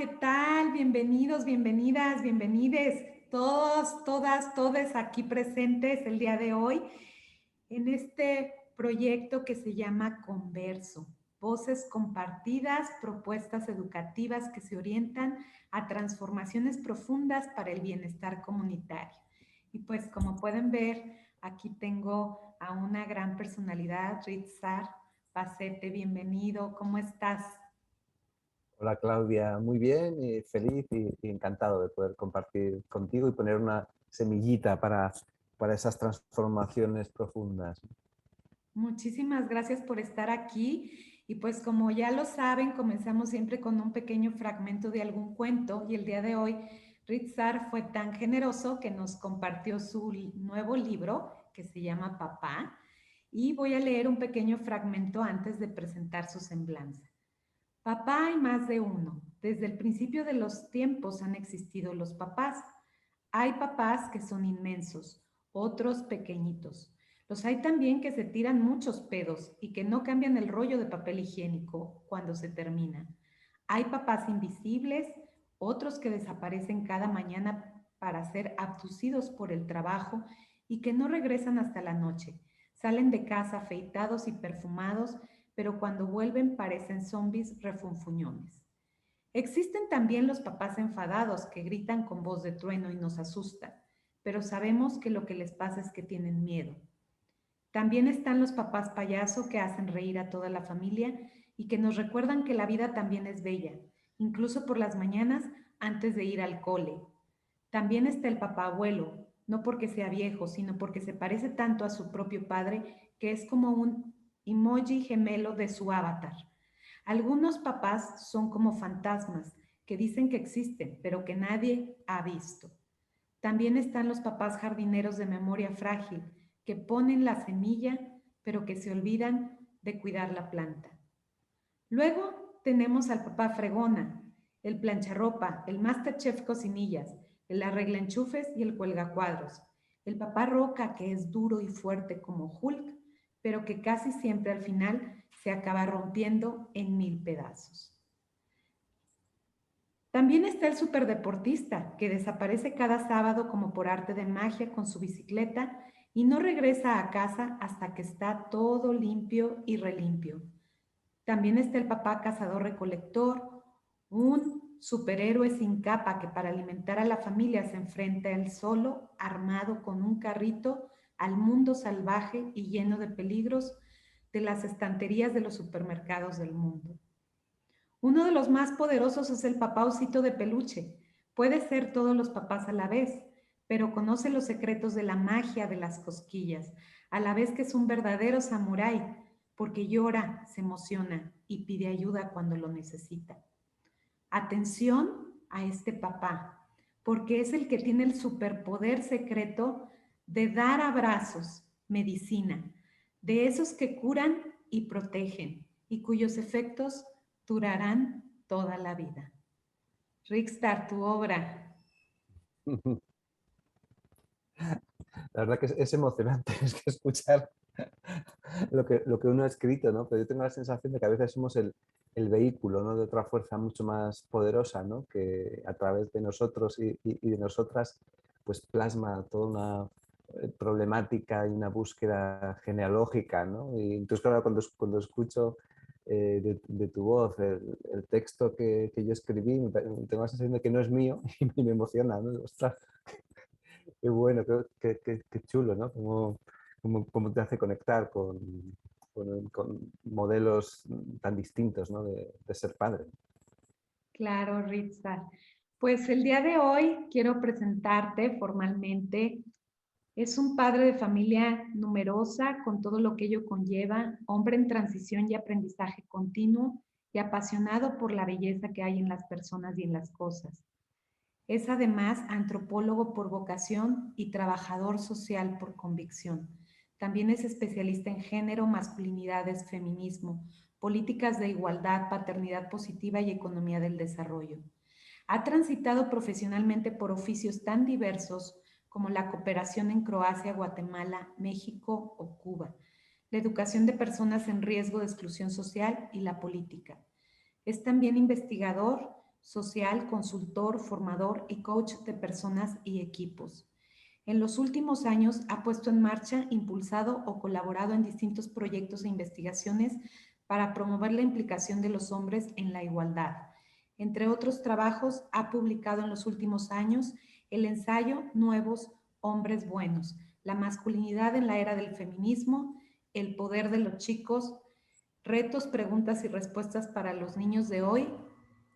¿qué tal? Bienvenidos, bienvenidas, bienvenides, todos, todas, todes aquí presentes el día de hoy en este proyecto que se llama Converso. Voces compartidas, propuestas educativas que se orientan a transformaciones profundas para el bienestar comunitario. Y pues como pueden ver, aquí tengo a una gran personalidad, Ritzar Pacete, bienvenido, ¿cómo estás? Hola Claudia, muy bien y feliz y encantado de poder compartir contigo y poner una semillita para esas transformaciones profundas. Muchísimas gracias por estar aquí. Y pues como ya lo saben, comenzamos siempre con un pequeño fragmento de algún cuento y el día de hoy Ritzar fue tan generoso que nos compartió su nuevo libro que se llama Papá y voy a leer un pequeño fragmento antes de presentar su semblanza. Papá hay más de uno. Desde el principio de los tiempos han existido los papás. Hay papás que son inmensos, otros pequeñitos. Los hay también que se tiran muchos pedos y que no cambian el rollo de papel higiénico cuando se termina. Hay papás invisibles, otros que desaparecen cada mañana para ser abducidos por el trabajo y que no regresan hasta la noche. Salen de casa afeitados y perfumados, pero cuando vuelven parecen zombies refunfuñones. Existen también los papás enfadados que gritan con voz de trueno y nos asustan, pero sabemos que lo que les pasa es que tienen miedo. También están los papás payaso que hacen reír a toda la familia y que nos recuerdan que la vida también es bella, incluso por las mañanas antes de ir al cole. También está el papá abuelo, no porque sea viejo, sino porque se parece tanto a su propio padre que es como un emoji gemelo de su avatar. Algunos papás son como fantasmas que dicen que existen, pero que nadie ha visto. También están los papás jardineros de memoria frágil, que ponen la semilla, pero que se olvidan de cuidar la planta. Luego tenemos al papá fregona, el plancharropa, el masterchef cocinillas, el arregla enchufes y el cuelgacuadros. El papá roca, que es duro y fuerte como Hulk, pero que casi siempre al final se acaba rompiendo en mil pedazos. También está el superdeportista, que desaparece cada sábado como por arte de magia con su bicicleta y no regresa a casa hasta que está todo limpio y relimpio. También está el papá cazador-recolector, un superhéroe sin capa que para alimentar a la familia se enfrenta él solo, armado con un carrito, al mundo salvaje y lleno de peligros de las estanterías de los supermercados del mundo. Uno de los más poderosos es el papá osito de peluche. Puede ser todos los papás a la vez, pero conoce los secretos de la magia de las cosquillas, a la vez que es un verdadero samurái, porque llora, se emociona y pide ayuda cuando lo necesita. Atención a este papá, porque es el que tiene el superpoder secreto de dar abrazos, medicina, de esos que curan y protegen y cuyos efectos durarán toda la vida. Rickstar, tu obra. La verdad que es emocionante es que escuchar lo que uno ha escrito, ¿no? Pero yo tengo la sensación de que a veces somos el vehículo, ¿no? De otra fuerza mucho más poderosa, ¿no? Que a través de nosotros y de nosotras, pues plasma toda una problemática y una búsqueda genealógica, ¿no? Y entonces, claro, cuando escucho de tu voz el texto que yo escribí, tengo la sensación de que no es mío y me emociona, ¿no? Ostras, qué bueno, qué chulo, ¿no? Cómo te hace conectar con modelos tan distintos, ¿no? De ser padre. Claro, Rickstar. Pues el día de hoy quiero presentarte formalmente. Es un padre de familia numerosa con todo lo que ello conlleva, hombre en transición y aprendizaje continuo y apasionado por la belleza que hay en las personas y en las cosas. Es además antropólogo por vocación y trabajador social por convicción. También es especialista en género, masculinidades, feminismo, políticas de igualdad, paternidad positiva y economía del desarrollo. Ha transitado profesionalmente por oficios tan diversos como la cooperación en Croacia, Guatemala, México o Cuba, la educación de personas en riesgo de exclusión social y la política. Es también investigador social, consultor, formador y coach de personas y equipos. En los últimos años ha puesto en marcha, impulsado o colaborado en distintos proyectos e investigaciones para promover la implicación de los hombres en la igualdad. Entre otros trabajos, ha publicado en los últimos años el ensayo Nuevos Hombres Buenos, la masculinidad en la era del feminismo, el poder de los chicos, retos, preguntas y respuestas para los niños de hoy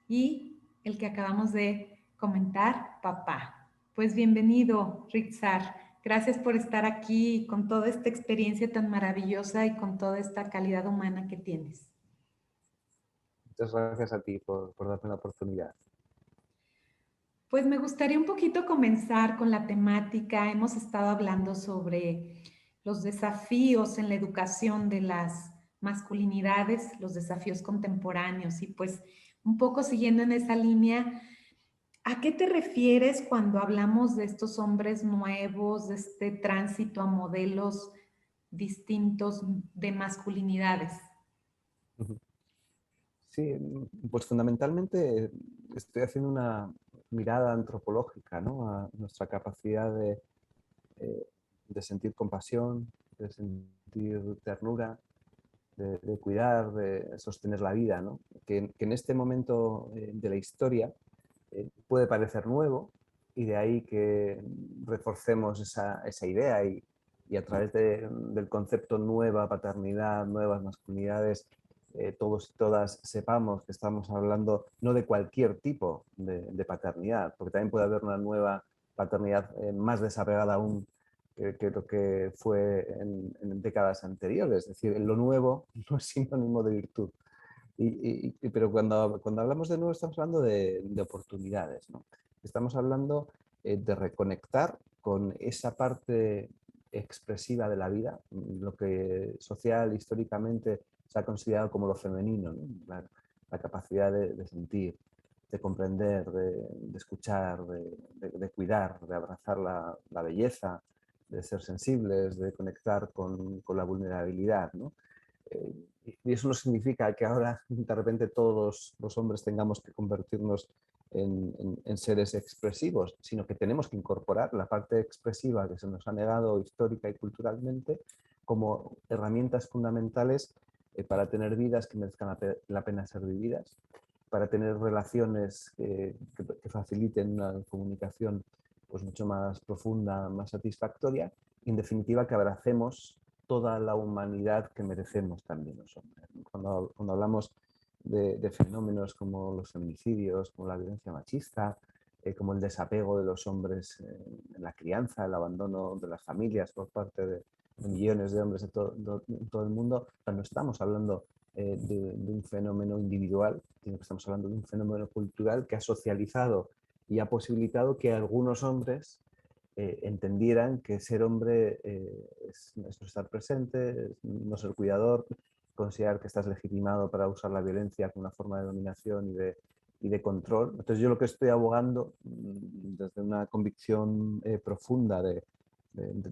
y el que acabamos de comentar, papá. Pues bienvenido, Ritzar. Gracias por estar aquí con toda esta experiencia tan maravillosa y con toda esta calidad humana que tienes. Muchas gracias a ti por darme la oportunidad. Pues me gustaría un poquito comenzar con la temática. Hemos estado hablando sobre los desafíos en la educación de las masculinidades, los desafíos contemporáneos y pues un poco siguiendo en esa línea, ¿a qué te refieres cuando hablamos de estos hombres nuevos, de este tránsito a modelos distintos de masculinidades? Sí, pues fundamentalmente estoy haciendo una mirada antropológica, ¿no?, a nuestra capacidad eh, de sentir compasión, de sentir ternura, de cuidar, de sostener la vida, ¿no? Que en este momento de la historia puede parecer nuevo y de ahí que reforcemos esa idea y a través del concepto nueva paternidad, nuevas masculinidades, todos y todas sepamos que estamos hablando no de cualquier tipo de paternidad, porque también puede haber una nueva paternidad más desapegada aún que lo que fue en décadas anteriores. Es decir, lo nuevo no es sinónimo de virtud. Pero cuando hablamos de nuevo estamos hablando de oportunidades, ¿no? Estamos hablando de reconectar con esa parte expresiva de la vida, lo que social, históricamente se ha considerado como lo femenino, ¿no? La capacidad de sentir, de comprender, de escuchar, de cuidar, de abrazar la belleza, de ser sensibles, de conectar con la vulnerabilidad, ¿no? Y eso no significa que ahora de repente todos los hombres tengamos que convertirnos en seres expresivos, sino que tenemos que incorporar la parte expresiva que se nos ha negado histórica y culturalmente como herramientas fundamentales para tener vidas que merezcan la pena ser vividas, para tener relaciones que faciliten una comunicación pues mucho más profunda, más satisfactoria, y en definitiva que abracemos toda la humanidad que merecemos también los hombres. Cuando hablamos de fenómenos como los feminicidios, como la violencia machista, como el desapego de los hombres en la crianza, el abandono de las familias por parte de millones de hombres en todo el mundo, no estamos hablando de un fenómeno individual, sino que estamos hablando de un fenómeno cultural que ha socializado y ha posibilitado que algunos hombres entendieran que ser hombre es no estar presente, es no ser cuidador, considerar que estás legitimado para usar la violencia como una forma de dominación y de control. Entonces yo lo que estoy abogando desde una convicción profunda de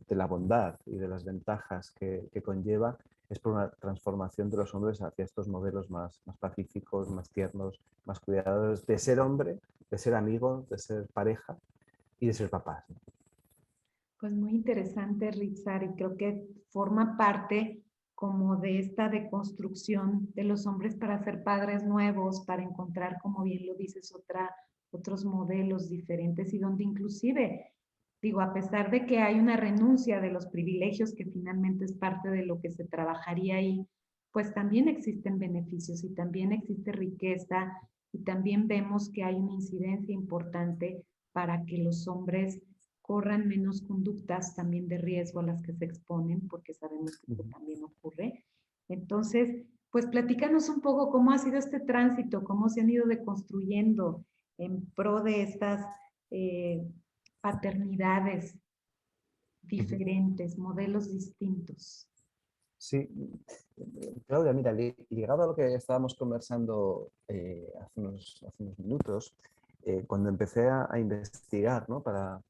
la bondad y de las ventajas que conlleva es por una transformación de los hombres hacia estos modelos más pacíficos, más tiernos, más cuidadores, de ser hombre, de ser amigo, de ser pareja y de ser papás, ¿no? Pues muy interesante, Ritzar, y creo que forma parte como de esta deconstrucción de los hombres para ser padres nuevos, para encontrar, como bien lo dices, otros modelos diferentes y donde inclusive, digo, a pesar de que hay una renuncia de los privilegios que finalmente es parte de lo que se trabajaría ahí, pues también existen beneficios y también existe riqueza y también vemos que hay una incidencia importante para que los hombres corran menos conductas también de riesgo a las que se exponen, porque sabemos que esto también ocurre. Entonces, pues platícanos un poco cómo ha sido este tránsito, cómo se han ido deconstruyendo en pro de estas paternidades diferentes, modelos distintos. Sí, Claudia, mira, ligado a lo que estábamos conversando hace unos minutos, cuando empecé a investigar, ¿no?, para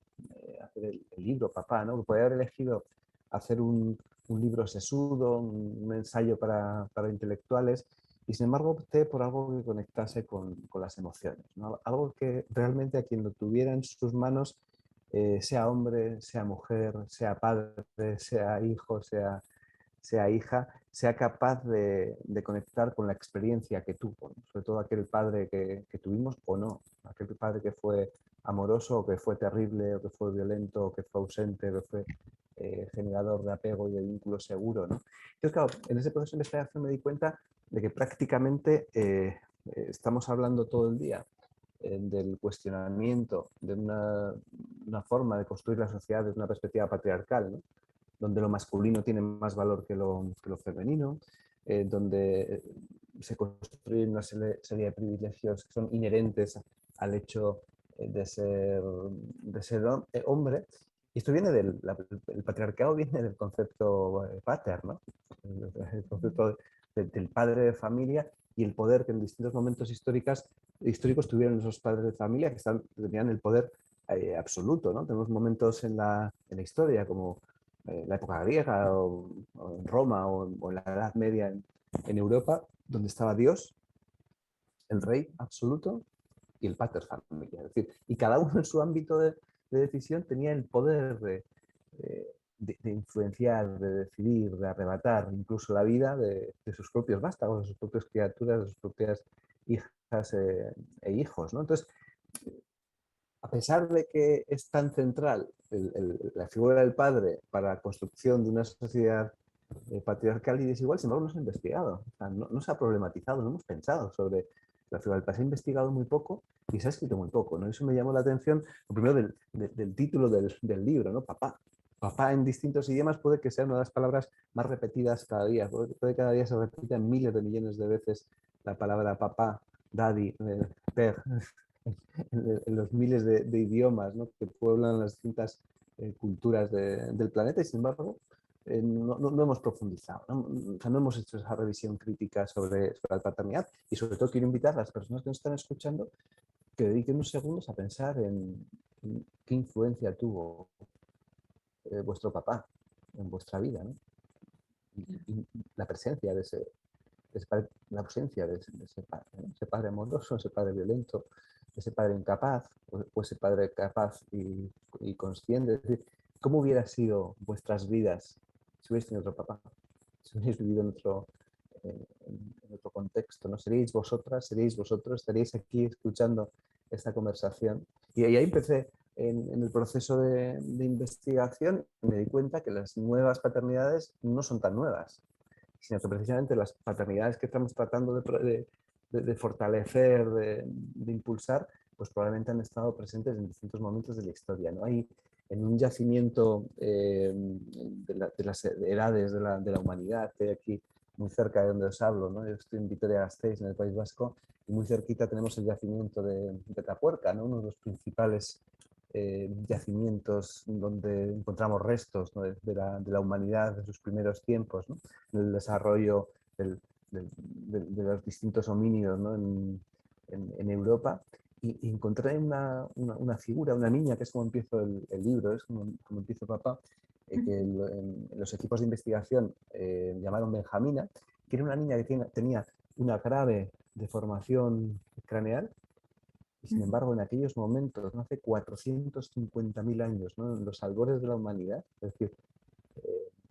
hacer el libro Papá, ¿no?, que podía haber elegido hacer un libro sesudo, un ensayo para intelectuales, y sin embargo opté por algo que conectase con las emociones, ¿no? Algo que realmente a quien lo tuviera en sus manos, sea hombre, sea mujer, sea padre, sea hijo, sea hija, sea capaz de conectar con la experiencia que tuvo, ¿no? Sobre todo aquel padre que tuvimos o no, aquel padre que fue amoroso o que fue terrible o que fue violento o que fue ausente o que fue generador de apego y de vínculo seguro, ¿no? Entonces, claro, en ese proceso de investigación me di cuenta de que prácticamente estamos hablando todo el día del cuestionamiento de una forma de construir la sociedad desde una perspectiva patriarcal, ¿no? Donde lo masculino tiene más valor que lo femenino, donde se construye una serie de privilegios que son inherentes al hecho de ser hombre. Y esto viene el patriarcado viene del concepto pater, ¿no? El concepto del padre de familia y el poder que en distintos momentos históricos tuvieron esos padres de familia que tenían el poder absoluto, ¿no? Tenemos momentos en la historia como la época griega o en Roma o en la Edad Media en Europa, donde estaba Dios, el rey absoluto y el pater familia. Es decir, y cada uno en su ámbito de decisión tenía el poder de influenciar, de decidir, de arrebatar incluso la vida de sus propios vástagos, de sus propias criaturas, de sus propias hijas e hijos, ¿no? Entonces, a pesar de que es tan central la figura del padre para la construcción de una sociedad patriarcal y desigual, sin embargo no se ha investigado, o sea, no se ha problematizado, no hemos pensado sobre la figura del padre. Se ha investigado muy poco y se ha escrito muy poco, ¿no? Eso me llamó la atención, lo primero del título del libro, ¿no? Papá. Papá en distintos idiomas puede que sea una de las palabras más repetidas cada día, puede que cada día se repita miles de millones de veces la palabra papá, daddy, père, en los miles de idiomas, ¿no? Que pueblan las distintas culturas del planeta y sin embargo no hemos profundizado, ¿no? O sea, no hemos hecho esa revisión crítica sobre la paternidad y sobre todo quiero invitar a las personas que nos están escuchando que dediquen unos segundos a pensar en qué influencia tuvo vuestro papá en vuestra vida, ¿no? Y la presencia de ese padre, la ausencia de ese padre, ¿no? Ese padre amoroso, ese padre violento, ese padre incapaz o ese padre capaz y consciente. Es decir, ¿cómo hubiera sido vuestras vidas si hubierais tenido otro papá? Si hubierais vivido en otro contexto, ¿no? ¿Seríais vosotras, seríais vosotros, estaríais aquí escuchando esta conversación? Y ahí empecé en el proceso de investigación y me di cuenta que las nuevas paternidades no son tan nuevas, sino que precisamente las paternidades que estamos tratando de fortalecer, de impulsar, pues probablemente han estado presentes en distintos momentos de la historia, ¿no? Hay en un yacimiento de las edades de la humanidad, que hay aquí muy cerca de donde os hablo, ¿no? Yo estoy en Vitoria-Gasteiz, en el País Vasco, y muy cerquita tenemos el yacimiento de Tapuerca, ¿no? Uno de los principales yacimientos donde encontramos restos, ¿no? de la humanidad de sus primeros tiempos, ¿no? El desarrollo de los distintos homínidos, ¿no? en Europa. Y encontré una figura, una niña, que es como empiezo el libro, es como empiezo papá, que en los equipos de investigación llamaron Benjamina, que era una niña que tenía una grave deformación craneal. Y sin embargo, en aquellos momentos, ¿no? Hace 450.000 años, ¿no? En los albores de la humanidad, es decir,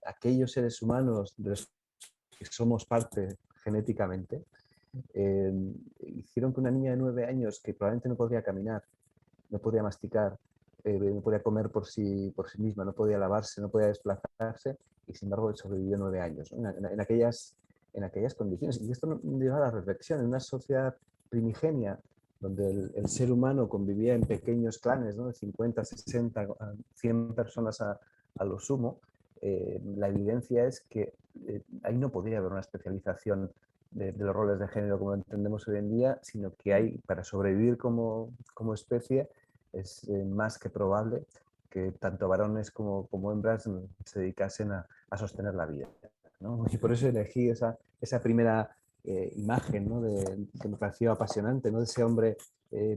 aquellos seres humanos de los que somos parte genéticamente, eh, hicieron que una niña de 9 años que probablemente no podía caminar, no podía masticar, no podía comer por sí misma, no podía lavarse, no podía desplazarse, y sin embargo sobrevivió 9 años, ¿no? en aquellas condiciones. Y esto nos lleva a la reflexión. En una sociedad primigenia, donde el ser humano convivía en pequeños clanes, ¿no? De 50, 60, 100 personas a lo sumo, la evidencia es que ahí no podría haber una especialización de los roles de género como lo entendemos hoy en día, sino que hay, para sobrevivir como especie, es más que probable que tanto varones como hembras se dedicasen a sostener la vida, ¿no? Y por eso elegí esa primera imagen, ¿no? Que me pareció apasionante, ¿no? De ese hombre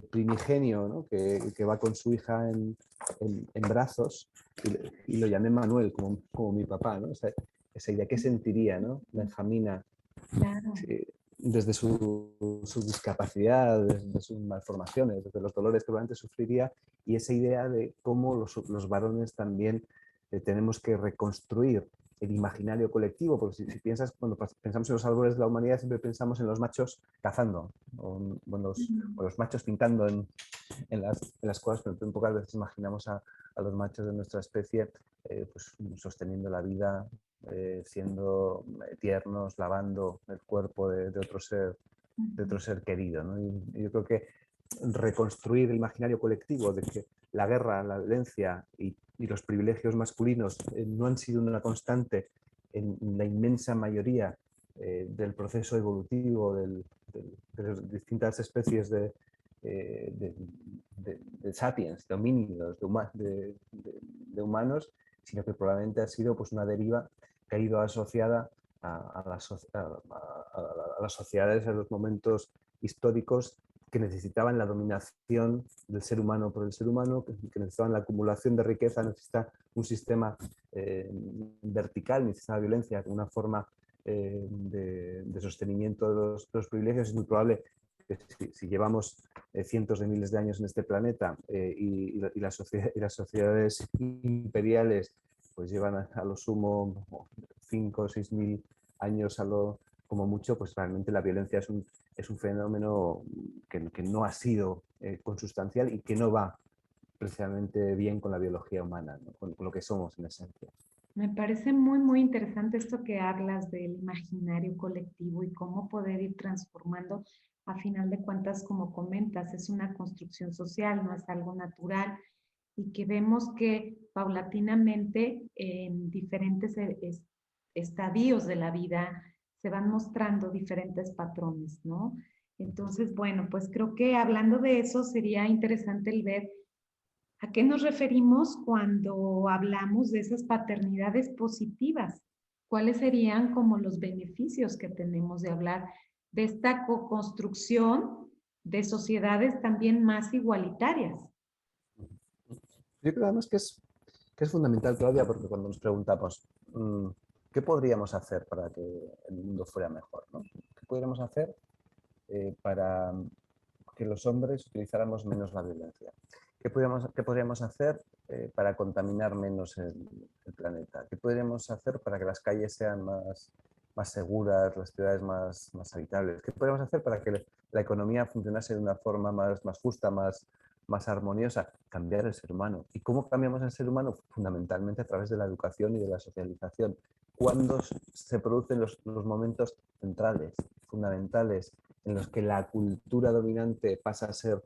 primigenio, ¿no? Que va con su hija en brazos y lo llamé Manuel, como mi papá, ¿no? Esa idea, ¿qué sentiría, ¿no? Benjamina Claro. desde su discapacidad, desde sus malformaciones, desde los dolores que probablemente sufriría, y esa idea de cómo los varones también tenemos que reconstruir el imaginario colectivo, porque si piensas, cuando pensamos en los árboles de la humanidad, siempre pensamos en los machos cazando, o los machos pintando en las cosas, pero pocas veces imaginamos a los machos de nuestra especie pues, sosteniendo la vida, siendo tiernos, lavando el cuerpo de otro ser querido, ¿no? Y yo creo que reconstruir el imaginario colectivo de que la guerra, la violencia y los privilegios masculinos no han sido una constante en la inmensa mayoría del proceso evolutivo de las distintas especies de sapiens, de homínidos, de humanos, sino que probablemente ha sido pues, una deriva que ha ido asociada a las sociedades en los momentos históricos que necesitaban la dominación del ser humano por el ser humano, que necesitaban la acumulación de riqueza, necesita un sistema vertical, necesita la violencia, una forma de sostenimiento de los privilegios. Es muy probable que si llevamos cientos de miles de años en este planeta y las sociedades imperiales pues llevan a lo sumo 5 o 6 mil años como mucho, pues realmente la violencia es un fenómeno que no ha sido consustancial y que no va precisamente bien con la biología humana, ¿no? con lo que somos en esencia. Me parece muy, muy interesante esto que hablas del imaginario colectivo y cómo poder ir transformando. A final de cuentas, como comentas, es una construcción social, no es algo natural y que vemos que paulatinamente en diferentes estadios de la vida se van mostrando diferentes patrones, ¿no? Entonces, bueno, pues creo que hablando de eso sería interesante el ver ¿a qué nos referimos cuando hablamos de esas paternidades positivas? ¿Cuáles serían como los beneficios que tenemos de hablar de esta co-construcción de sociedades también más igualitarias? Yo creo además que es fundamental, Claudia, porque cuando nos preguntamos ¿qué podríamos hacer para que el mundo fuera mejor? ¿No? ¿Qué podríamos hacer para que los hombres utilizáramos menos la violencia? ¿Qué podríamos hacer para contaminar menos el planeta? ¿Qué podríamos hacer para que las calles sean más seguras, las ciudades más habitables? ¿Qué podríamos hacer para que la economía funcionase de una forma más justa, más armoniosa? Cambiar el ser humano. ¿Y cómo cambiamos el ser humano? Fundamentalmente a través de la educación y de la socialización. ¿Cuándo se producen los momentos centrales, fundamentales, en los que la cultura dominante pasa a ser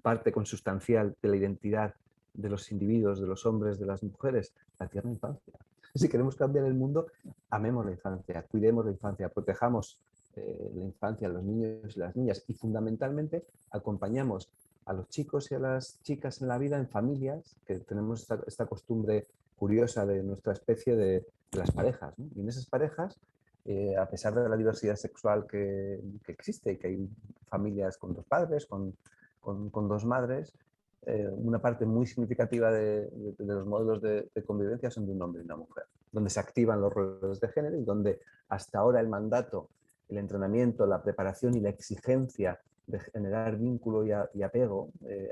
parte consustancial de la identidad de los individuos, de los hombres, de las mujeres? La tierna infancia. Si queremos cambiar el mundo, amemos la infancia, cuidemos la infancia, protejamos la infancia, a los niños y las niñas, y fundamentalmente acompañamos a los chicos y a las chicas en la vida en familias, que tenemos esta costumbre curiosa de nuestra especie de las parejas, ¿no? Y en esas parejas, a pesar de la diversidad sexual que existe y que hay familias con dos padres, con dos madres, una parte muy significativa de los modelos de convivencia son de un hombre y una mujer, donde se activan los roles de género y donde hasta ahora el mandato, el entrenamiento, la preparación y la exigencia de generar vínculo y apego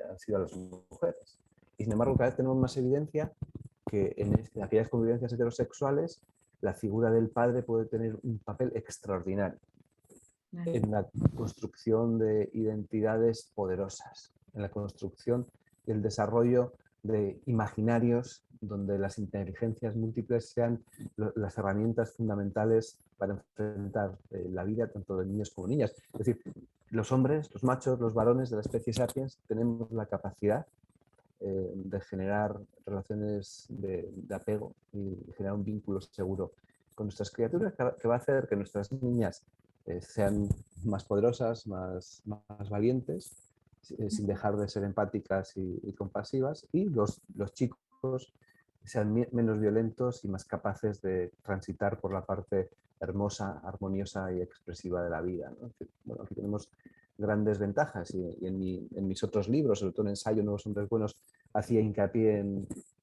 han sido a las mujeres. Y sin embargo, cada vez tenemos más evidencia que en aquellas convivencias heterosexuales la figura del padre puede tener un papel extraordinario en la construcción de identidades poderosas, en la construcción y el desarrollo de imaginarios donde las inteligencias múltiples sean las herramientas fundamentales para enfrentar la vida tanto de niños como niñas. Es decir, los hombres, los machos, los varones de la especie sapiens tenemos la capacidad de generar relaciones de apego y generar un vínculo seguro con nuestras criaturas que va a hacer que nuestras niñas sean más poderosas, más valientes, sin dejar de ser empáticas y compasivas, y los chicos sean menos violentos y más capaces de transitar por la parte hermosa, armoniosa y expresiva de la vida, ¿no? Bueno, aquí tenemos grandes ventajas y en mis otros libros, sobre todo en ensayo Nuevos Hombres Buenos, hacía hincapié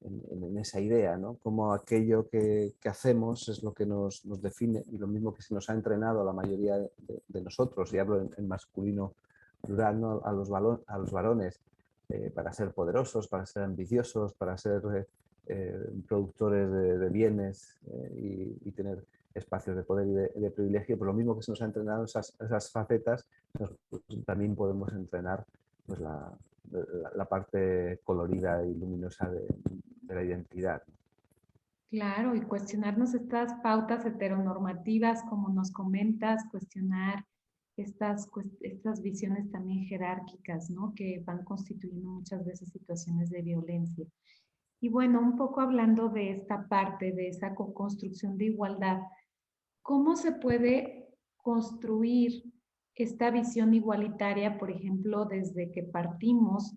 en esa idea, ¿no? Como aquello que hacemos es lo que nos define, y lo mismo que se nos ha entrenado a la mayoría de nosotros, y hablo en masculino plural, ¿no? A los varones, para ser poderosos, para ser ambiciosos, para ser productores de bienes, y tener espacios de poder y de privilegio. Por lo mismo que se nos ha entrenado esas facetas, pues, también podemos entrenar, pues, la parte colorida y luminosa de la identidad. Claro, y cuestionarnos estas pautas heteronormativas, como nos comentas, cuestionar estas visiones también jerárquicas, ¿no? Que van constituyendo muchas veces situaciones de violencia. Y bueno, un poco hablando de esta parte, de esa co-construcción de igualdad, ¿cómo se puede construir esta visión igualitaria, por ejemplo, desde que partimos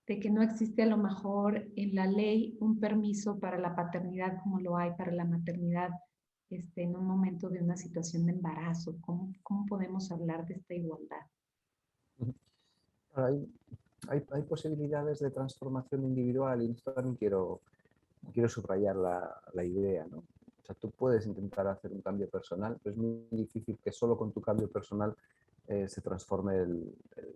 de que no existe a lo mejor en la ley un permiso para la paternidad como lo hay para la maternidad en un momento de una situación de embarazo? ¿Cómo podemos hablar de esta igualdad? Hay, hay posibilidades de transformación individual, y esto también quiero subrayar la idea, ¿no? O sea, tú puedes intentar hacer un cambio personal, pero es muy difícil que solo con tu cambio personal se transforme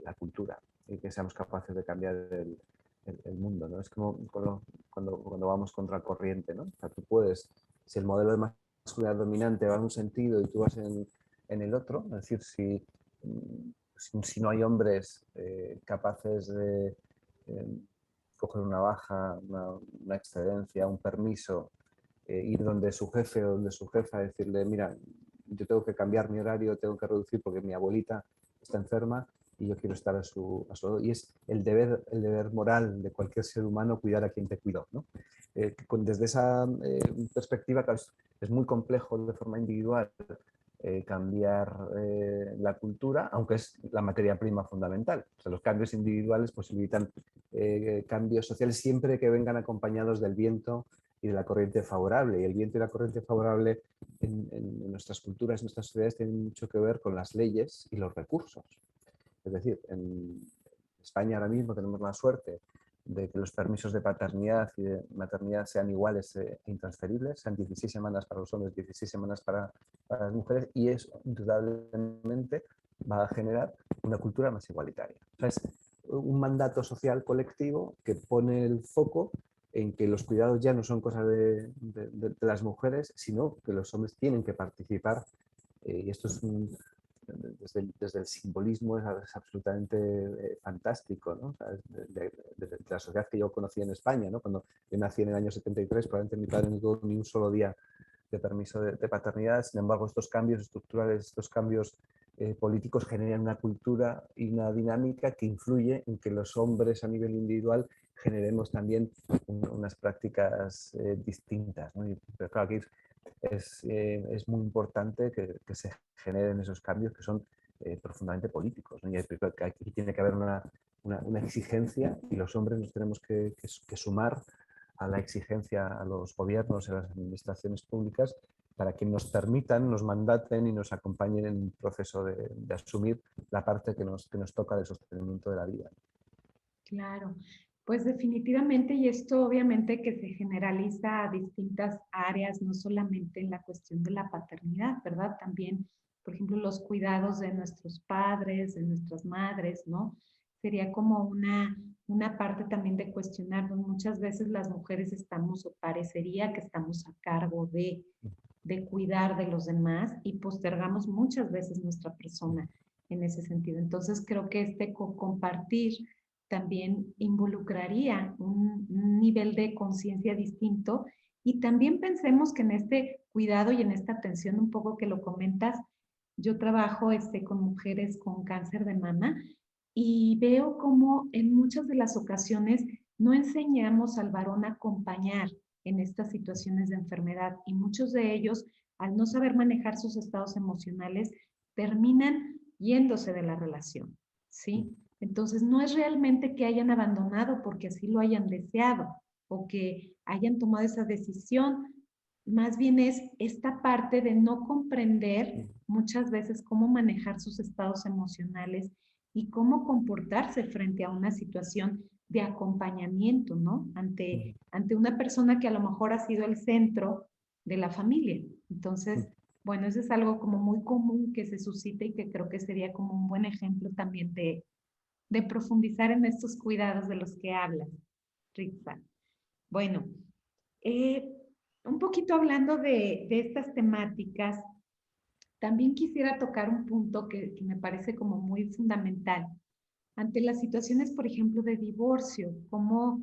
la cultura y que seamos capaces de cambiar el mundo, ¿no? Es como cuando vamos contra corriente, ¿no? O sea, tú puedes, si el modelo de masculinidad dominante va en un sentido y tú vas en el otro, es decir, si no hay hombres capaces de coger una baja, una excedencia, un permiso, ir donde su jefe o donde su jefa, decirle, mira, yo tengo que cambiar mi horario, tengo que reducir porque mi abuelita está enferma y yo quiero estar a su lado. Y es el deber moral de cualquier ser humano cuidar a quien te cuidó, ¿no? Desde esa perspectiva, claro, es muy complejo de forma individual cambiar la cultura, aunque es la materia prima fundamental. O sea, los cambios individuales posibilitan cambios sociales siempre que vengan acompañados del viento y de la corriente favorable. Y el viento y la corriente favorable en nuestras culturas, en nuestras sociedades, tienen mucho que ver con las leyes y los recursos. Es decir, en España ahora mismo tenemos la suerte de que los permisos de paternidad y de maternidad sean iguales e intransferibles, sean 16 semanas para los hombres, 16 semanas para las mujeres, y eso indudablemente va a generar una cultura más igualitaria. O sea, es un mandato social colectivo que pone el foco en que los cuidados ya no son cosa de las mujeres, sino que los hombres tienen que participar, y esto es desde el simbolismo es absolutamente fantástico, ¿no? O sea, de la sociedad que yo conocí en España, ¿no? Cuando yo nací en el año 73, probablemente mi padre no tuvo ni un solo día de permiso de paternidad. Sin embargo, estos cambios estructurales, estos cambios políticos generan una cultura y una dinámica que influye en que los hombres a nivel individual generemos también unas prácticas distintas, ¿no? Pero claro, aquí es muy importante que se generen esos cambios que son profundamente políticos, ¿no? Y aquí tiene que haber una exigencia, y los hombres nos tenemos que sumar a la exigencia a los gobiernos y a las administraciones públicas para que nos permitan, nos mandaten y nos acompañen en el proceso de asumir la parte que nos toca del sostenimiento de la vida. Claro, pues definitivamente, y esto obviamente que se generaliza a distintas áreas, no solamente en la cuestión de la paternidad, ¿verdad? También, por ejemplo, los cuidados de nuestros padres, de nuestras madres, ¿no? Sería como una parte también de cuestionarnos. Muchas veces las mujeres estamos, o parecería que estamos a cargo de cuidar de los demás y postergamos muchas veces nuestra persona en ese sentido. Entonces, creo que compartir también involucraría un nivel de conciencia distinto, y también pensemos que en este cuidado y en esta atención un poco que lo comentas, yo trabajo con mujeres con cáncer de mama y veo como en muchas de las ocasiones no enseñamos al varón a acompañar en estas situaciones de enfermedad, y muchos de ellos, al no saber manejar sus estados emocionales, terminan yéndose de la relación, ¿sí? Entonces, no es realmente que hayan abandonado porque así lo hayan deseado o que hayan tomado esa decisión, más bien es esta parte de no comprender muchas veces cómo manejar sus estados emocionales y cómo comportarse frente a una situación de acompañamiento, ¿no? Ujú, Ante una persona que a lo mejor ha sido el centro de la familia. Entonces, ujú. bueno, eso es algo como muy común que se suscita y que creo que sería como un buen ejemplo también de profundizar en estos cuidados de los que hablas, Ritza. Bueno, eh, un poquito hablando de estas temáticas, también quisiera tocar un punto que me parece como muy fundamental. Ante las situaciones, por ejemplo, de divorcio, como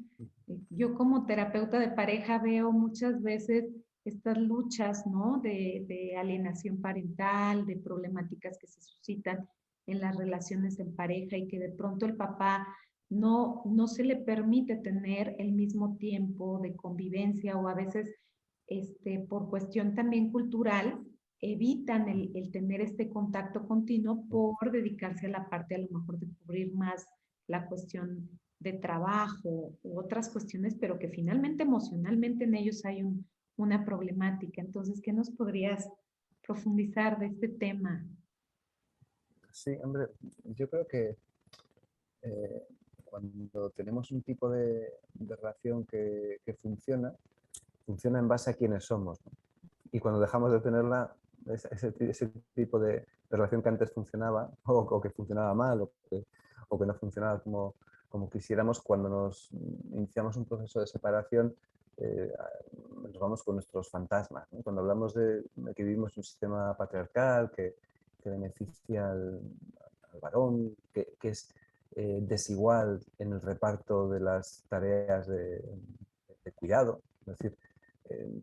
yo como terapeuta de pareja veo muchas veces estas luchas, ¿no? De alienación parental, de problemáticas que se suscitan en las relaciones en pareja y que de pronto el papá no se le permite tener el mismo tiempo de convivencia o a veces por cuestión también cultural evitan el tener este contacto continuo por dedicarse a la parte a lo mejor de cubrir más la cuestión de trabajo u otras cuestiones, pero que finalmente emocionalmente en ellos hay una problemática. Entonces, ¿qué nos podrías profundizar de este tema? Sí, hombre, yo creo que eh, cuando tenemos un tipo de relación que funciona, funciona en base a quiénes somos, ¿no? Y cuando dejamos de tenerla, ese tipo de relación que antes funcionaba, o que funcionaba mal, o que no funcionaba como quisiéramos, cuando nos iniciamos un proceso de separación, eh, nos vamos con nuestros fantasmas, ¿no? Cuando hablamos de que vivimos en un sistema patriarcal que beneficia al varón, que es desigual en el reparto de las tareas de cuidado, es decir,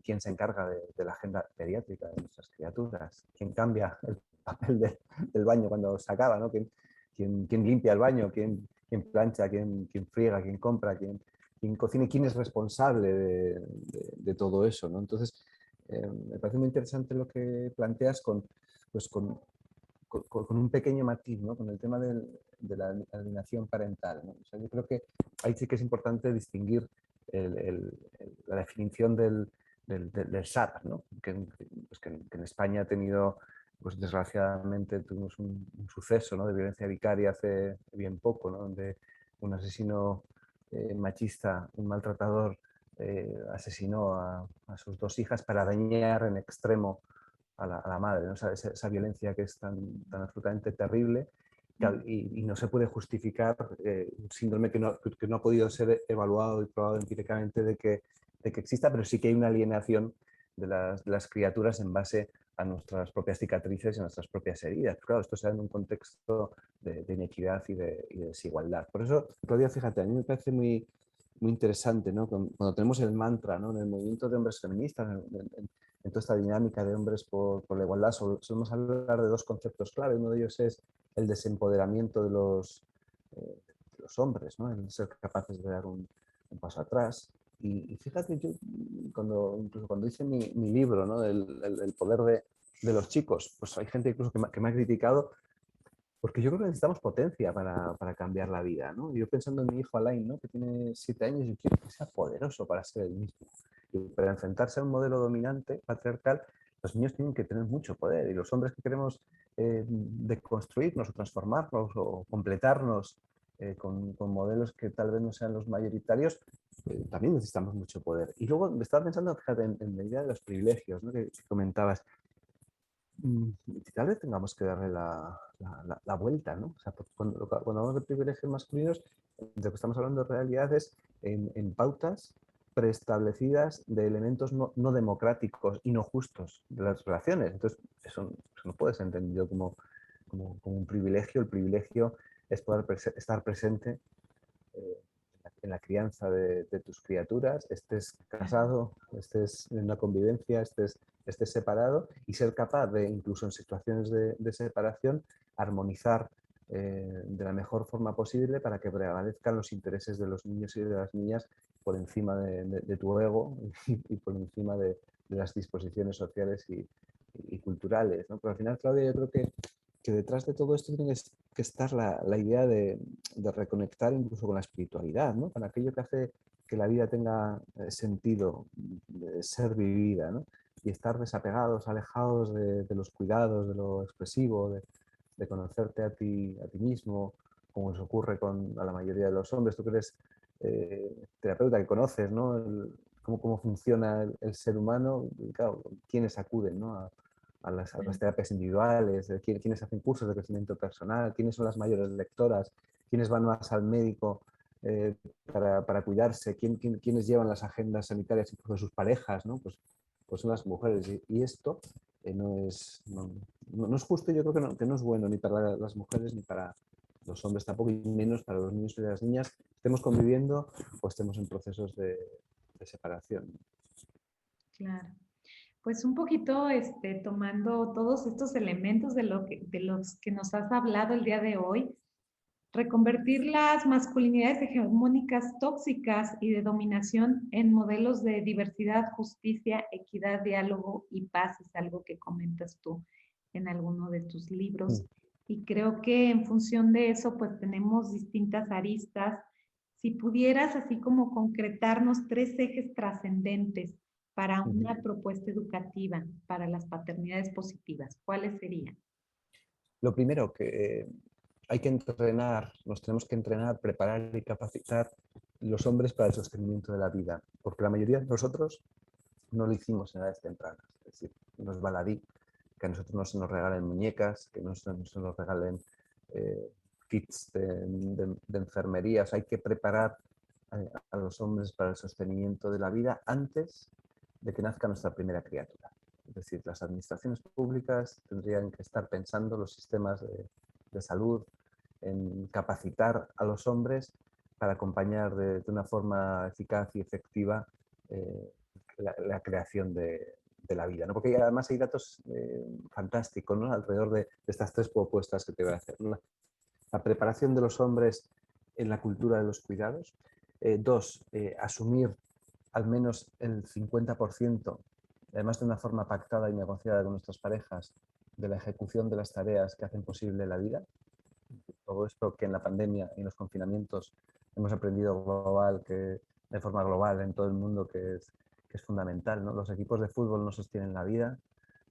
quién se encarga de la agenda pediátrica de nuestras criaturas, quién cambia el papel del baño cuando se acaba, ¿no? ¿Quién limpia el baño, quién plancha, quién friega, quién compra, quién cocina y quién es responsable de todo eso, ¿no? Entonces, me parece muy interesante lo que planteas pues con un pequeño matiz, ¿no? Con el tema de la alienación parental, ¿no? O sea, yo creo que ahí sí que es importante distinguir la definición del SAT, ¿no? Pues que en España ha tenido, pues desgraciadamente tuvimos un suceso, ¿no? De violencia vicaria hace bien poco, ¿no? Donde un asesino machista, un maltratador, asesinó a sus dos hijas para dañar en extremo a la madre, ¿no? Esa violencia que es tan absolutamente terrible y no se puede justificar un síndrome que no ha podido ser evaluado y probado empíricamente de que exista, pero sí que hay una alienación de las criaturas en base a nuestras propias cicatrices y a nuestras propias heridas. Claro, esto se da en un contexto de inequidad y de desigualdad. Por eso, Claudia, fíjate, a mí me parece muy interesante, ¿no? Cuando tenemos el mantra, ¿no? En el movimiento de hombres feministas, en toda esta dinámica de hombres por la igualdad, solemos hablar de dos conceptos clave. Uno de ellos es el desempoderamiento de los hombres, ¿no? El ser capaces de dar un paso atrás. Y fíjate, yo incluso cuando hice mi libro, ¿no? El poder de los chicos, pues hay gente incluso que me ha criticado porque yo creo que necesitamos potencia para cambiar la vida, ¿no? Yo pensando en mi hijo Alain, ¿no? Que tiene 7 años, yo quiero que sea poderoso para ser el mismo. Y para enfrentarse a un modelo dominante, patriarcal, los niños tienen que tener mucho poder. Y los hombres que queremos deconstruirnos o transformarnos o completarnos con modelos que tal vez no sean los mayoritarios, también necesitamos mucho poder. Y luego me estaba pensando, fíjate, en la idea de los privilegios, ¿no? Que comentabas. Tal vez tengamos que darle la vuelta, ¿no? O sea, cuando hablamos de privilegios masculinos, de lo que estamos hablando en realidad es en pautas preestablecidas de elementos no democráticos y no justos de las relaciones. Entonces, eso no puede ser entendido como un privilegio. El privilegio es poder estar presente eh, en la crianza de tus criaturas, estés casado, estés en una convivencia, estés separado y ser capaz de, incluso en situaciones de separación, armonizar de la mejor forma posible para que prevalezcan los intereses de los niños y de las niñas por encima de tu ego y por encima de las disposiciones sociales y culturales, ¿no? Pero al final, Claudia, yo creo que detrás de todo esto tiene que estar la idea de reconectar incluso con la espiritualidad, ¿no? Con aquello que hace que la vida tenga sentido de ser vivida, ¿no? Y estar desapegados, alejados de los cuidados, de lo expresivo, de conocerte a ti mismo, como nos ocurre a la mayoría de los hombres. Tú que eres terapeuta que conoces, ¿no? Cómo funciona el ser humano, claro, quiénes acuden, ¿no? a las terapias individuales, quiénes hacen cursos de crecimiento personal, quiénes son las mayores lectoras, quiénes van más al médico para cuidarse, quiénes llevan las agendas sanitarias incluso de sus parejas, ¿no? Pues son las mujeres. Y esto no es justo, yo creo que no es bueno ni para las mujeres ni para los hombres tampoco, y menos para los niños y las niñas, estemos conviviendo o estemos en procesos de separación. Claro. Pues un poquito tomando todos estos elementos de los que nos has hablado el día de hoy, reconvertir las masculinidades hegemónicas tóxicas y de dominación en modelos de diversidad, justicia, equidad, diálogo y paz es algo que comentas tú en alguno de tus libros. Y creo que en función de eso, pues tenemos distintas aristas. Si pudieras así como concretarnos tres ejes trascendentes para una propuesta educativa para las paternidades positivas, ¿cuáles serían? Lo primero que hay que entrenar, nos tenemos que entrenar, preparar y capacitar los hombres para el sostenimiento de la vida, porque la mayoría de nosotros no lo hicimos en edades tempranas. Es decir, no es baladí que a nosotros no se nos regalen muñecas, que no se nos regalen kits de enfermería. O sea, hay que preparar a los hombres para el sostenimiento de la vida antes de que nazca nuestra primera criatura. Es decir, las administraciones públicas tendrían que estar pensando los sistemas de salud en capacitar a los hombres para acompañar de una forma eficaz y efectiva la creación de la vida, ¿no? Porque además hay datos fantásticos, ¿no? Alrededor de estas tres propuestas que te voy a hacer. La preparación de los hombres en la cultura de los cuidados. Dos, asumir al menos el 50%, además de una forma pactada y negociada con nuestras parejas, de la ejecución de las tareas que hacen posible la vida. Todo esto que en la pandemia y en los confinamientos hemos aprendido de forma global en todo el mundo, que es fundamental, ¿no? Los equipos de fútbol no sostienen la vida,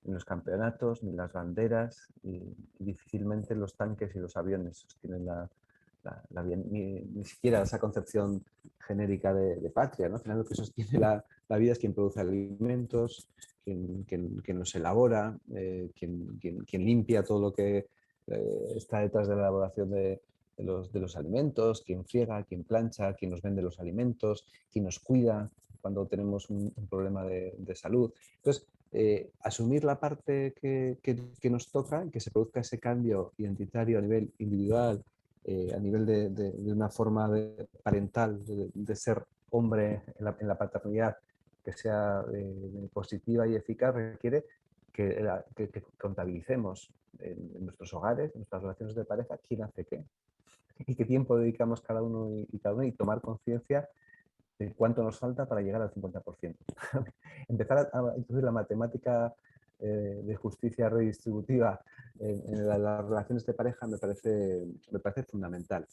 ni los campeonatos, ni las banderas, y difícilmente los tanques y los aviones sostienen la vida, ni siquiera esa concepción genérica de patria, ¿no? Al final lo que sostiene la vida es quien produce alimentos, quien los elabora, quien limpia todo lo que está detrás de la elaboración de los alimentos, quien friega, quien plancha, quien nos vende los alimentos, quien nos cuida cuando tenemos un problema de salud. Entonces, asumir la parte que nos toca y que se produzca ese cambio identitario a nivel individual, a nivel de una forma parental, de ser hombre en la paternidad, que sea positiva y eficaz, requiere que contabilicemos en nuestros hogares, en nuestras relaciones de pareja, quién hace qué y qué tiempo dedicamos cada uno y cada uno, y tomar conciencia de cuánto nos falta para llegar al 50%. Empezar a incluir la matemática de justicia redistributiva en las relaciones de pareja me parece fundamental.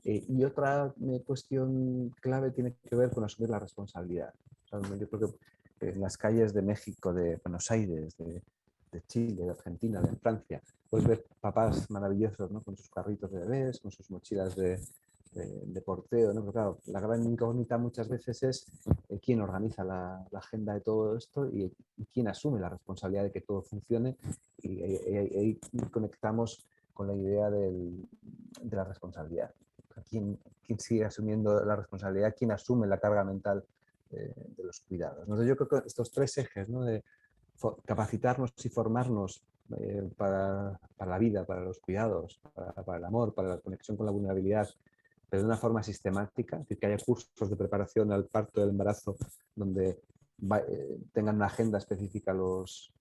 Y otra cuestión clave tiene que ver con asumir la responsabilidad. O sea, yo creo que en las calles de México, de Buenos Aires, de Chile, de Argentina, de Francia, puedes ver papás maravillosos, ¿no? Con sus carritos de bebés, con sus mochilas de porteo, ¿no? Pero claro, la gran incógnita muchas veces es quién organiza la agenda de todo esto y quién asume la responsabilidad de que todo funcione, y ahí conectamos con la idea de la responsabilidad. ¿Quién sigue asumiendo la responsabilidad? ¿Quién asume la carga mental de los cuidados? Entonces yo creo que estos tres ejes, ¿no? De capacitarnos y formarnos para la vida, para los cuidados, para el amor, para la conexión con la vulnerabilidad, pero de una forma sistemática, es decir, que haya cursos de preparación al parto y al embarazo donde tengan una agenda específica los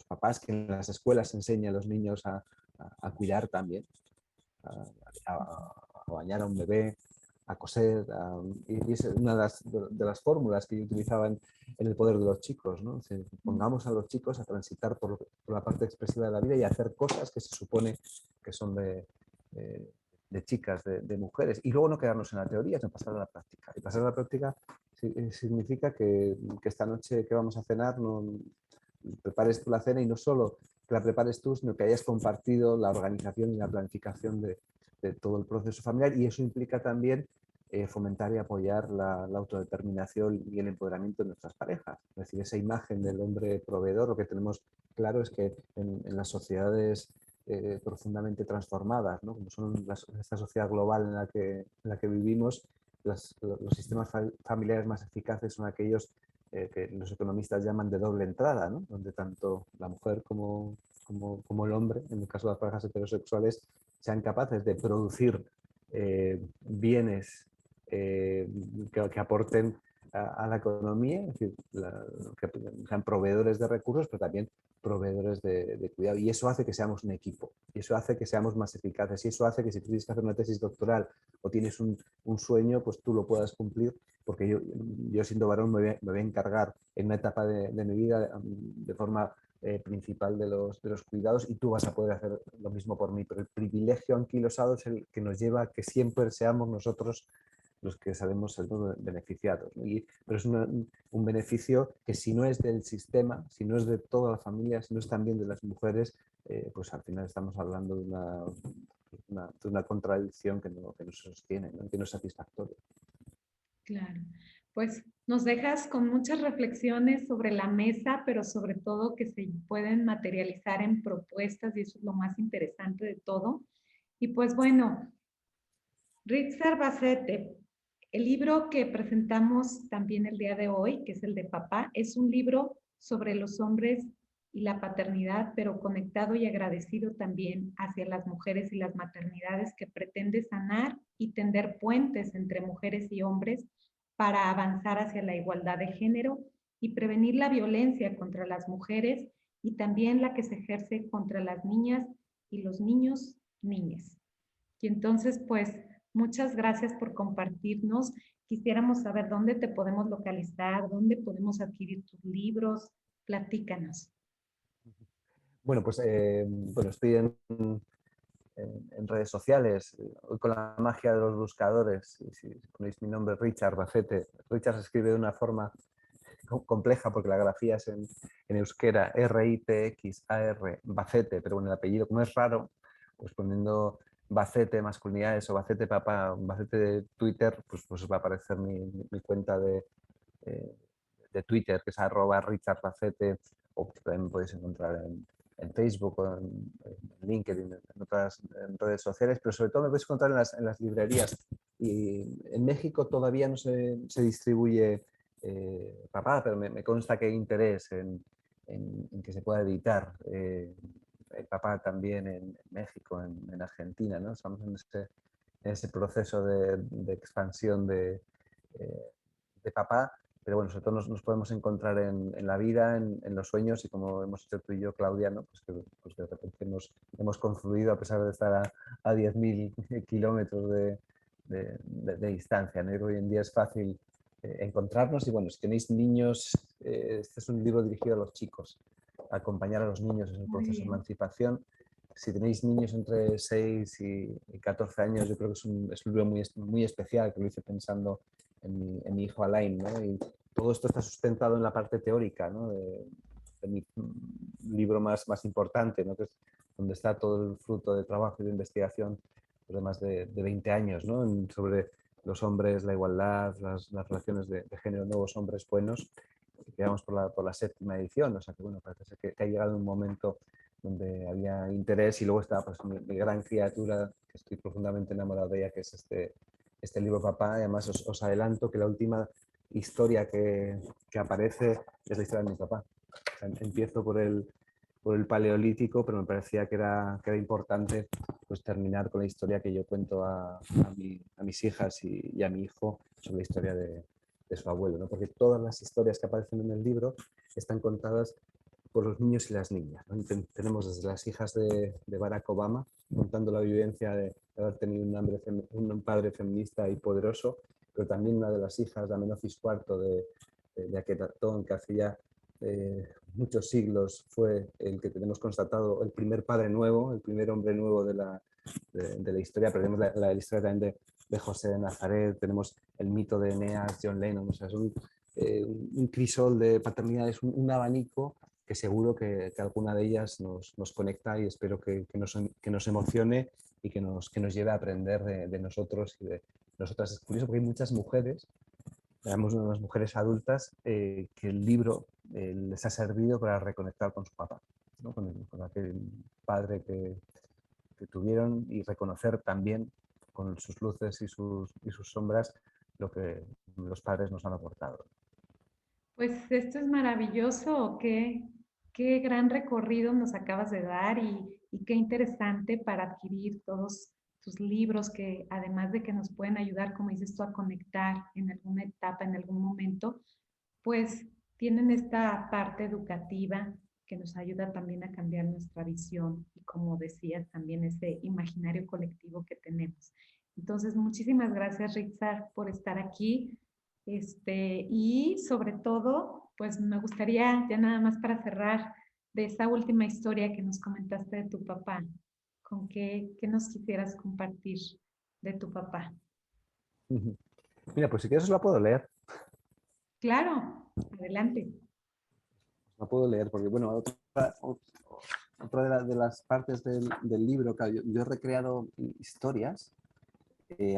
papás, que en las escuelas enseñen a los niños a cuidar también, a bañar a un bebé, a coser, y es una de las fórmulas que yo utilizaba en el poder de los chicos, ¿no? Pongamos a los chicos a transitar por la parte expresiva de la vida y a hacer cosas que se supone que son de chicas, de mujeres, y luego no quedarnos en la teoría, sino pasar a la práctica. Y pasar a la práctica significa que esta noche que vamos a cenar prepares tú la cena, y no solo que la prepares tú, sino que hayas compartido la organización y la planificación de todo el proceso familiar, y eso implica también fomentar y apoyar la autodeterminación y el empoderamiento de nuestras parejas. Es decir, esa imagen del hombre proveedor, lo que tenemos claro es que en las sociedades profundamente transformadas, ¿no? Como son esta sociedad global en la que vivimos, los sistemas familiares más eficaces son aquellos que los economistas llaman de doble entrada, ¿no? Donde tanto la mujer como el hombre, en el caso de las parejas heterosexuales, sean capaces de producir bienes que aporten a la economía, es decir, que sean proveedores de recursos, pero también proveedores de cuidado. Y eso hace que seamos un equipo, y eso hace que seamos más eficaces, y eso hace que si tú tienes que hacer una tesis doctoral o tienes un sueño, pues tú lo puedas cumplir, porque yo siendo varón me voy a encargar en una etapa de mi vida de forma principal de los cuidados, y tú vas a poder hacer lo mismo por mí. Pero el privilegio anquilosado es el que nos lleva a que siempre seamos nosotros los que sabemos ser beneficiados, ¿no? Pero es un beneficio que, si no es del sistema, si no es de toda la familia, si no es también de las mujeres, pues al final estamos hablando de una contradicción que no se sostiene, ¿no? Que no es satisfactoria. Claro, pues nos dejas con muchas reflexiones sobre la mesa, pero sobre todo que se pueden materializar en propuestas, y eso es lo más interesante de todo. Y pues bueno, Ritzar Bacete, el libro que presentamos también el día de hoy, que es el de Papá, es un libro sobre los hombres y la paternidad, pero conectado y agradecido también hacia las mujeres y las maternidades, que pretende sanar y tender puentes entre mujeres y hombres para avanzar hacia la igualdad de género y prevenir la violencia contra las mujeres y también la que se ejerce contra las niñas y los niños, niñas. Y entonces, pues, muchas gracias por compartirnos. Quisiéramos saber dónde te podemos localizar, dónde podemos adquirir tus libros. Platícanos. Bueno, pues bueno, estoy en redes sociales. Hoy, con la magia de los buscadores, si ponéis mi nombre, Richard Bacete, Richard se escribe de una forma compleja porque la grafía es en euskera, R-I-T-X-A-R, Bacete, pero bueno, el apellido, como es raro, pues poniendo Bacete masculinidades o Bacete papá, Bacete de Twitter, pues va a aparecer mi cuenta eh, de Twitter, que es @Richard Bacete, o también me podéis encontrar en Facebook o en LinkedIn, en otras redes sociales, pero sobre todo me podéis encontrar en las librerías. Y en México todavía no se distribuye Papá, pero me consta que hay interés en que se pueda editar el Papá también en México, en Argentina, ¿no? Estamos en ese proceso de expansión de Papá, pero bueno, sobre todo nos podemos encontrar en la vida, en los sueños, y como hemos hecho tú y yo, Claudia, ¿no? Pues de repente hemos confluido a pesar de estar a 10.000 kilómetros de distancia, ¿no? Y hoy en día es fácil encontrarnos. Y bueno, si tenéis niños, este es un libro dirigido a los chicos, acompañar a los niños en el Muy proceso de bien. emancipación. Si tenéis niños entre 6 y 14 años, yo creo que es un libro muy especial, que lo hice pensando en mi hijo Alain, ¿no? Y todo esto está sustentado en la parte teórica, ¿no? de mi libro más importante, ¿no? Que es donde está todo el fruto de trabajo y de investigación de más de 20 años, ¿no? Sobre los hombres, la igualdad, las relaciones de género, nuevos hombres buenos. Quedamos por la séptima edición, o sea que bueno, parece ser que ha llegado un momento donde había interés, y luego está pues mi gran criatura, que estoy profundamente enamorado de ella, que es este libro Papá. Además os adelanto que la última historia que aparece es la historia de mi papá. O sea, empiezo por el Paleolítico, pero me parecía que era importante pues terminar con la historia que yo cuento a mis hijas y a mi hijo sobre la historia de su abuelo, ¿no? Porque todas las historias que aparecen en el libro están contadas por los niños y las niñas, ¿no? Tenemos desde las hijas de Barack Obama, contando la vivencia de haber tenido un padre feminista y poderoso, pero también una de las hijas de Amenofis IV de Akenatón, que hace ya muchos siglos fue el que tenemos constatado el primer padre nuevo, el primer hombre nuevo de la historia. Pero tenemos la historia también de José de Nazaret, tenemos el mito de Eneas, John Lennon. O sea, es un crisol de paternidades, un abanico que seguro que alguna de ellas nos conecta, y espero que nos emocione y que nos lleve a aprender de nosotros Nosotras es curioso porque hay muchas mujeres, digamos unas mujeres adultas, que el libro les ha servido para reconectar con su papá, ¿no? Con aquel padre que tuvieron y reconocer también con sus luces y sus sombras lo que los padres nos han aportado. Pues esto es maravilloso, qué gran recorrido nos acabas de dar y qué interesante para adquirir todos tus libros que además de que nos pueden ayudar, como dices tú, a conectar en alguna etapa, en algún momento, pues tienen esta parte educativa que nos ayuda también a cambiar nuestra visión y como decías, también ese imaginario colectivo que tenemos. Entonces, muchísimas gracias, Richard, por estar aquí. Y sobre todo, pues me gustaría ya nada más para cerrar de esa última historia que nos comentaste de tu papá, con qué nos quisieras compartir de tu papá. Mira, pues si quieres os la puedo leer. Claro, adelante. La puedo leer porque, bueno, otra de las partes del libro, claro, yo he recreado historias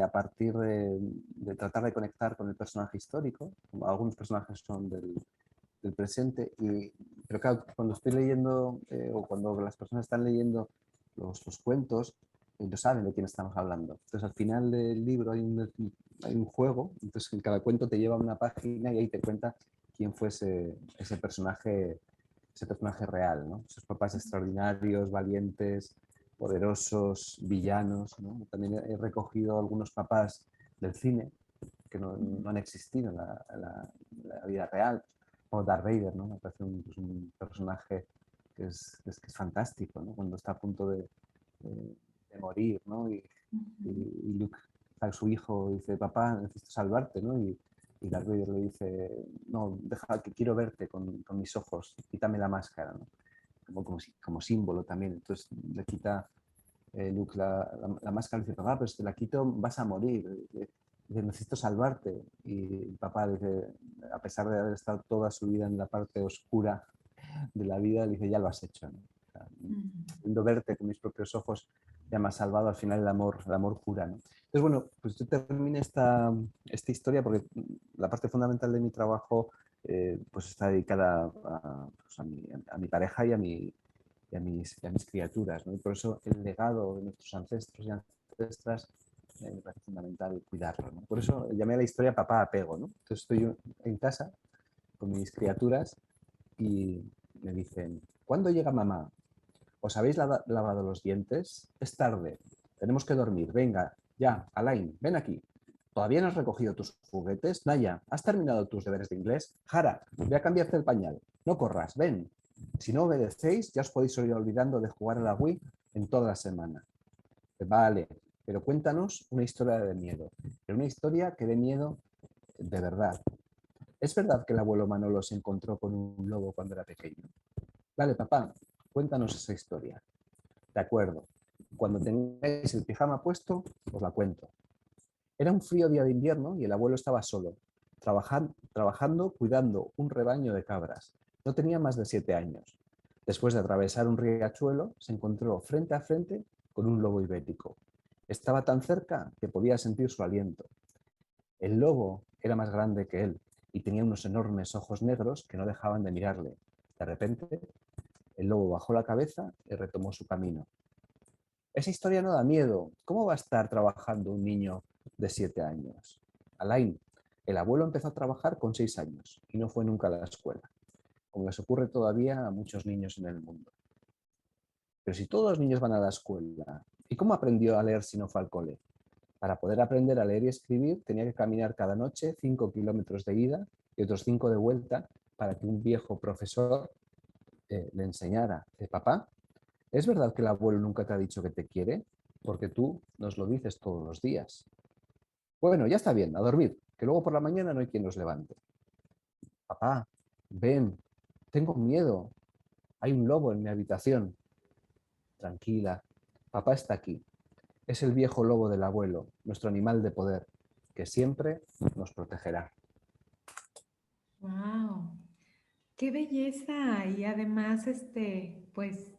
a partir de tratar de conectar con el personaje histórico. Algunos personajes son del presente, pero claro, cuando estoy leyendo o cuando las personas están leyendo los cuentos, no saben de quién estamos hablando. Entonces, al final del libro hay un juego, entonces en cada cuento te lleva a una página y ahí te cuenta quién fue ese personaje real, ¿no? Esos papás extraordinarios, valientes, poderosos, villanos, ¿no? También he recogido algunos papás del cine que no han existido en la vida real, como Darth Vader, ¿no? Me parece un personaje que es fantástico, ¿no? Cuando está a punto de morir, ¿no? Y Luke, a su hijo, dice, papá, necesito salvarte, ¿no? Y Darth Vader le dice, no, deja que quiero verte con mis ojos, quítame la máscara, ¿no? Como símbolo también. Entonces le quita Luke la máscara y dice, papá, pero si te la quito vas a morir. Dice, necesito salvarte. Y el papá dice, a pesar de haber estado toda su vida en la parte oscura de la vida, le dice, ya lo has hecho, ¿no? O sea, pudiendo verte con mis propios ojos, ya me has salvado, al final el amor cura, ¿no? Entonces, bueno, pues yo terminé esta historia porque la parte fundamental de mi trabajo pues está dedicada pues a mi pareja y a mis criaturas, ¿no? Y por eso el legado de nuestros ancestros y ancestras me parece fundamental cuidarlo, ¿no? Por eso llamé a la historia Papá Apego, ¿no? Entonces estoy yo en casa con mis criaturas y me dicen, ¿cuándo llega mamá? ¿Os habéis lavado los dientes? Es tarde, tenemos que dormir, venga, ya, Alain, ven aquí. ¿Todavía no has recogido tus juguetes? Naya, ¿has terminado tus deberes de inglés? Jara, voy a cambiarte el pañal. No corras, ven. Si no obedecéis, ya os podéis ir olvidando de jugar a la Wii en toda la semana. Vale, pero cuéntanos una historia de miedo. Pero una historia que dé miedo de verdad. ¿Es verdad que el abuelo Manolo se encontró con un lobo cuando era pequeño? Dale, papá, cuéntanos esa historia. De acuerdo. Cuando tengáis el pijama puesto, os la cuento. Era un frío día de invierno y el abuelo estaba solo, trabajando cuidando un rebaño de cabras. No tenía más de 7 años. Después de atravesar un riachuelo, se encontró frente a frente con un lobo ibérico. Estaba tan cerca que podía sentir su aliento. El lobo era más grande que él y tenía unos enormes ojos negros que no dejaban de mirarle. De repente, el lobo bajó la cabeza y retomó su camino. Esa historia no da miedo. ¿Cómo va a estar trabajando un niño de 7 años? Alain, el abuelo empezó a trabajar con 6 años y no fue nunca a la escuela, como les ocurre todavía a muchos niños en el mundo. Pero si todos los niños van a la escuela, ¿y cómo aprendió a leer si no fue al cole? Para poder aprender a leer y escribir tenía que caminar cada noche 5 kilómetros de ida y otros 5 de vuelta para que un viejo profesor le enseñara. Papá, ¿es verdad que el abuelo nunca te ha dicho que te quiere? Porque tú nos lo dices todos los días. Bueno, ya está bien, a dormir, que luego por la mañana no hay quien nos levante. Papá, ven, tengo miedo. Hay un lobo en mi habitación. Tranquila, papá está aquí. Es el viejo lobo del abuelo, nuestro animal de poder, que siempre nos protegerá. Wow, qué belleza y además, pues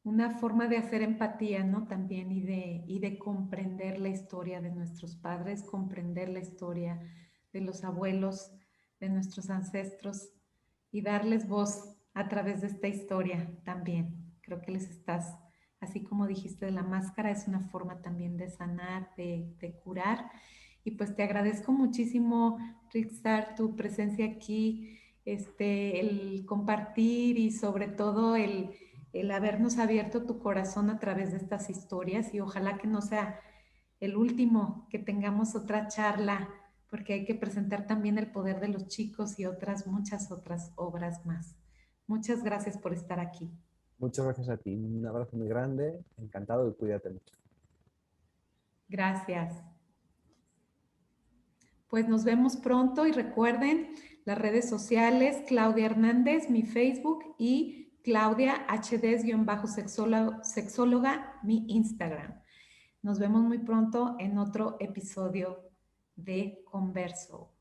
una forma de hacer empatía, ¿no? También y de comprender la historia de nuestros padres, comprender la historia de los abuelos, de nuestros ancestros y darles voz a través de esta historia también. Creo que les estás, así como dijiste de la máscara, es una forma también de sanar, de curar. Y pues te agradezco muchísimo, Rixar, tu presencia aquí, el compartir y sobre todo el habernos abierto tu corazón a través de estas historias y ojalá que no sea el último, que tengamos otra charla, porque hay que presentar también el poder de los chicos y otras, muchas otras obras más. Muchas gracias por estar aquí. Muchas gracias a ti. Un abrazo muy grande. Encantado y cuídate mucho. Gracias. Pues nos vemos pronto y recuerden las redes sociales, Claudia Hernández, mi Facebook y Claudia HD-sexóloga, mi Instagram. Nos vemos muy pronto en otro episodio de Converso.